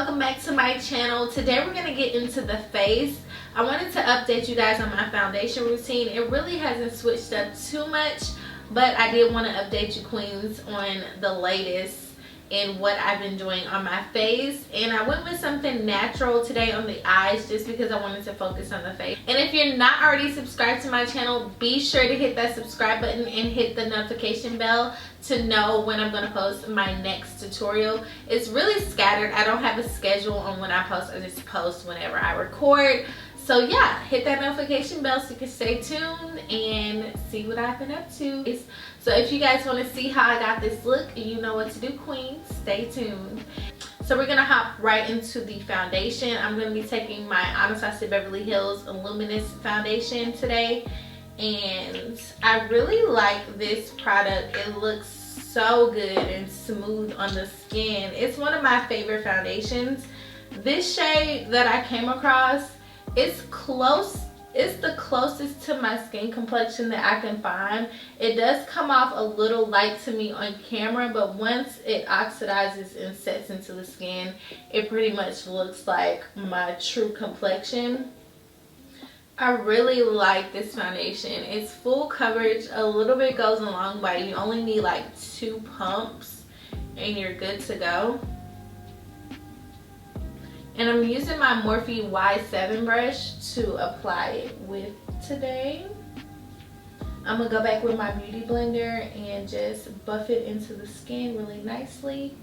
welcome back to my channel. Today we're going to get into the face. I wanted to update you guys on my foundation routine. It really hasn't switched up too much, but I did want to update you queens on the latest and what I've been doing on my face. And I went with something natural today on the eyes just because I wanted to focus on the face. And if you're not already subscribed to my channel, be sure to hit that subscribe button and hit the notification bell to know when I'm going to post my next tutorial. It's really scattered. I don't have a schedule on when I post. I just post whenever I record. So yeah, hit that notification bell so you can stay tuned and see what I've been up to. So if you guys want to see how I got this look and you know what to do, queens, stay tuned. So we're going to hop right into the foundation. I'm going to be taking my Anastasia Beverly Hills Luminous Foundation today. And I really like this product. It looks so good and smooth on the skin. It's one of my favorite foundations. This shade that I came across, it's the closest to my skin complexion that I can find. It does come off a little light to me on camera, but once it oxidizes and sets into the skin, it pretty much looks like my true complexion. I really like this foundation. It's full coverage. A little bit goes a long way. You only need like 2 pumps and you're good to go. And I'm using my Morphe Y7 brush to apply it with today. I'm gonna go back with my beauty blender and just buff it into the skin really nicely.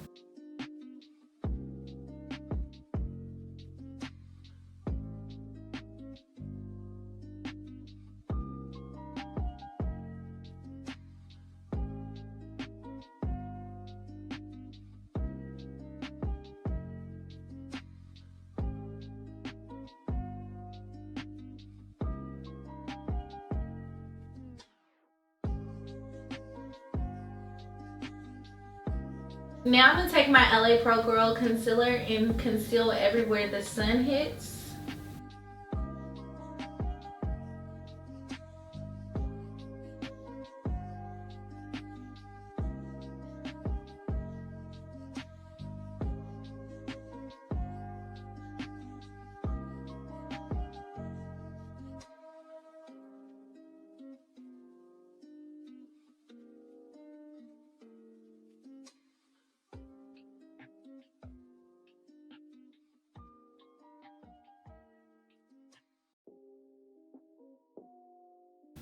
Now I'm going to take my LA Pro Girl concealer and conceal everywhere the sun hits.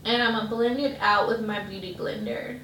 And I'm going to blend it out with my beauty blender.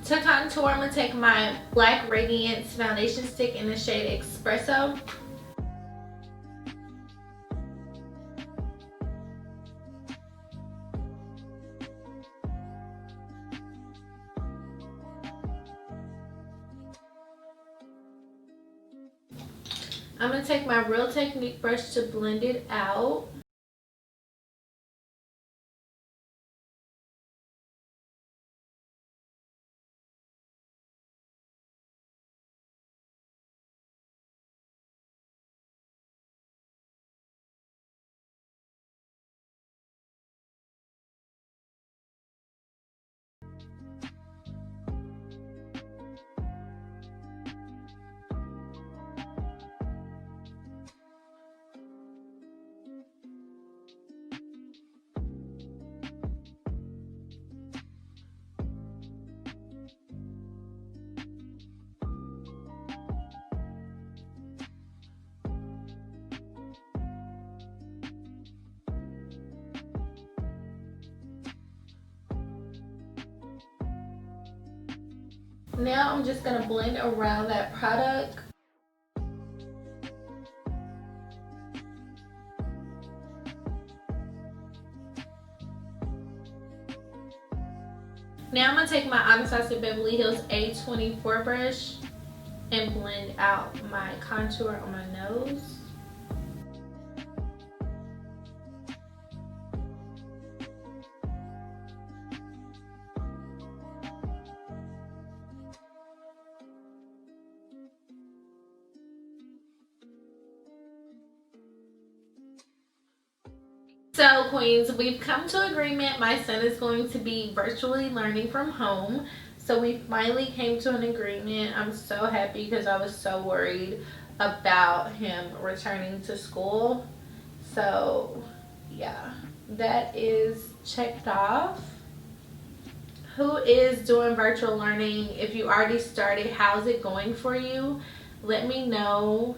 To contour, I'm going to take my Black Radiance foundation stick in the shade Espresso. I'm going to take my Real Technique brush to blend it out. Now I'm just gonna blend around that product. Now I'm gonna take my Anastasia Beverly Hills A24 brush and blend out my contour on my nose. So queens, we've come to agreement. My son is going to be virtually learning from home. So we finally came to an agreement. I'm so happy because I was so worried about him returning to school. So yeah, that is checked off. Who is doing virtual learning? If you already started, how's it going for you? Let me know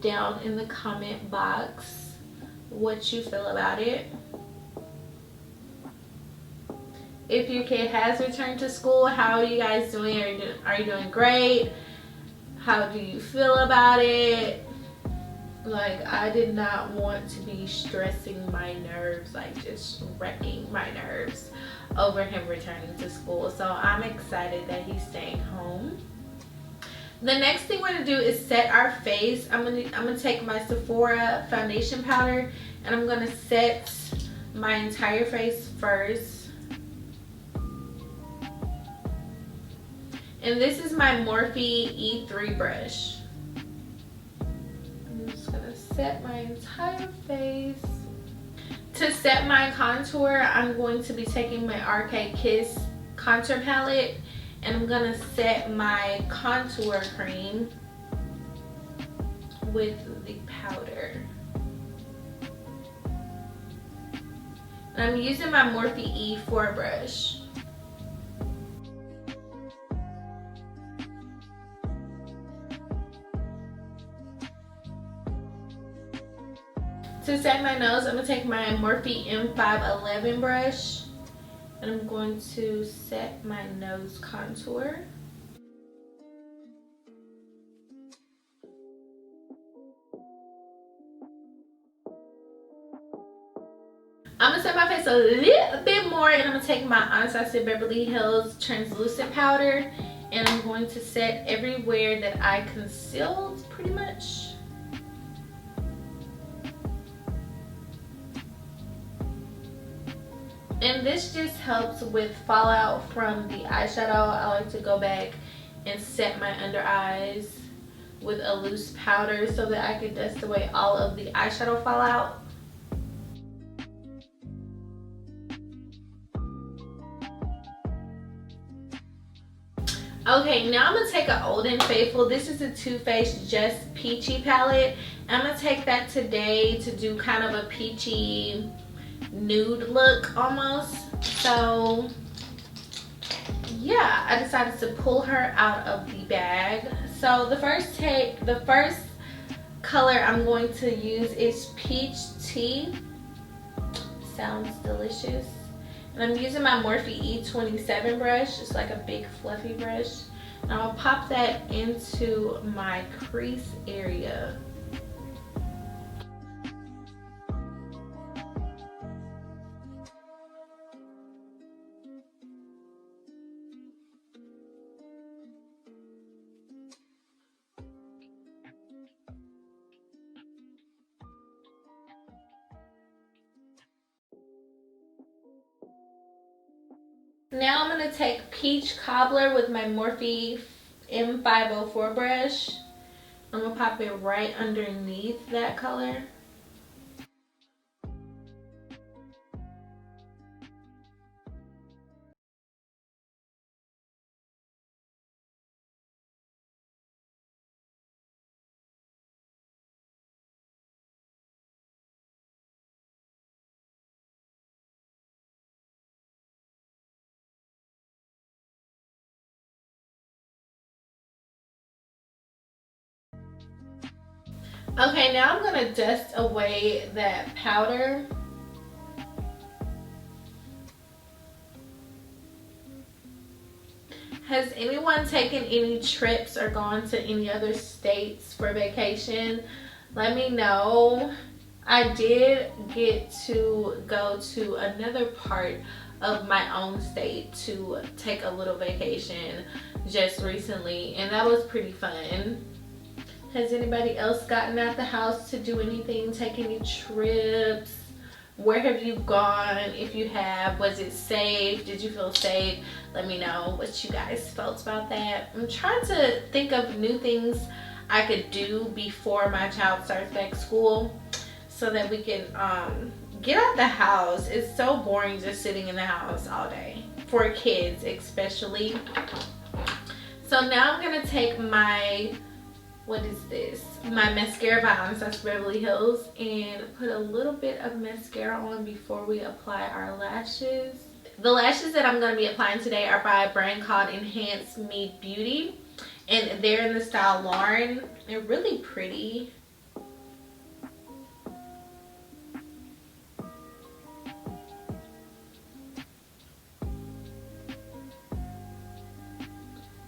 down in the comment box what you feel about it. If your kid has returned to school, how are you guys doing? Are you doing great? How do you feel about it? Like, I did not want to be stressing my nerves, like just wrecking my nerves over him returning to school. So I'm excited that he's staying home. The next thing we're gonna do is set our face. I'm gonna take my Sephora foundation powder and I'm gonna set my entire face first. And this is my Morphe E3 brush. I'm just gonna set my entire face. To set my contour, I'm going to be taking my RK Kiss contour palette and I'm gonna set my contour cream with the powder. And I'm using my Morphe E4 brush. To set my nose, I'm gonna take my Morphe M511 brush and I'm going to set my nose contour. I'm gonna set my face a little bit more and I'm gonna take my Anastasia Beverly Hills translucent powder and I'm going to set everywhere that I concealed pretty much. And this just helps with fallout from the eyeshadow. I like to go back and set my under eyes with a loose powder so that I can dust away all of the eyeshadow fallout. Okay, now I'm gonna take an Old and Faithful. This is a Too Faced Just Peachy palette. I'm gonna take that today to do kind of a peachy nude look almost. So yeah, I decided to pull her out of the bag. So the first color I'm going to use is Peach Tea. Sounds delicious. And I'm using my Morphe E27 brush. It's like a big fluffy brush. And I'll pop that into my crease area. Now I'm going to take Peach Cobbler with my Morphe M504 brush. I'm going to pop it right underneath that color. Okay, now I'm gonna dust away that powder. Has anyone taken any trips or gone to any other states for vacation? Let me know. I did get to go to another part of my own state to take a little vacation just recently, and that was pretty fun. Has anybody else gotten out the house to do anything, take any trips? Where have you gone? If you have, was it safe? Did you feel safe? Let me know what you guys felt about that. I'm trying to think of new things I could do before my child starts back school so that we can get out the house. It's so boring just sitting in the house all day, for kids especially. So now I'm gonna take my, what is this? My mascara by Anastasia Beverly Hills and put a little bit of mascara on before we apply our lashes. The lashes that I'm going to be applying today are by a brand called Enhance Me Beauty, and they're in the style Lauren. They're really pretty.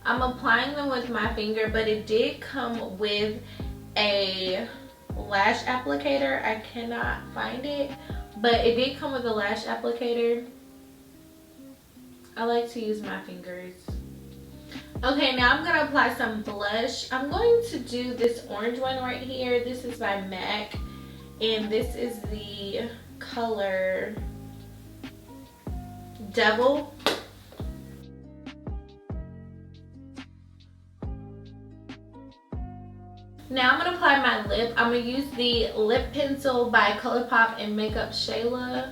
I'm applying them with my finger, but it did come with a lash applicator. I cannot find it, but it did come with a lash applicator. I like to use my fingers. Okay, now I'm gonna apply some blush. I'm going to do this orange one right here. This is by MAC, and this is the color Devil. Now I'm gonna apply my lip. I'm gonna use the lip pencil by ColourPop and Makeup Shayla.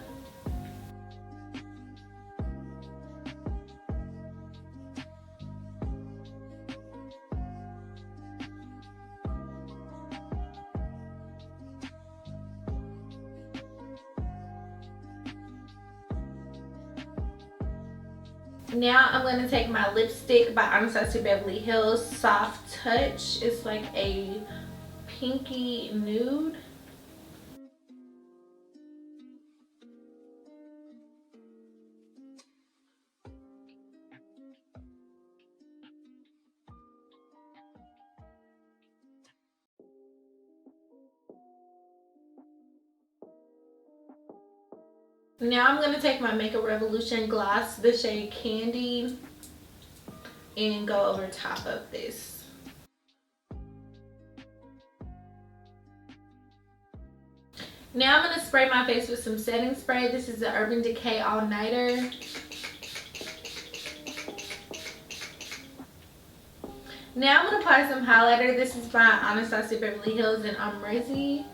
Now I'm going to take my lipstick by Anastasia Beverly Hills, Soft Touch. It's like a pinky nude. Now I'm going to take my Makeup Revolution gloss, the shade Candy, and go over top of this. Now I'm going to spray my face with some setting spray. This is the Urban Decay All Nighter. Now I'm going to apply some highlighter. This is by Anastasia Beverly Hills and Omrezi.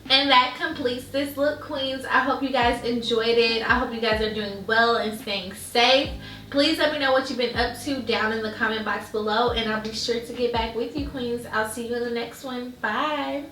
And that completes this look, queens. I hope you guys enjoyed it. I hope you guys are doing well and staying safe. Please let me know what you've been up to down in the comment box below, and I'll be sure to get back with you, queens. I'll see you in the next one. Bye.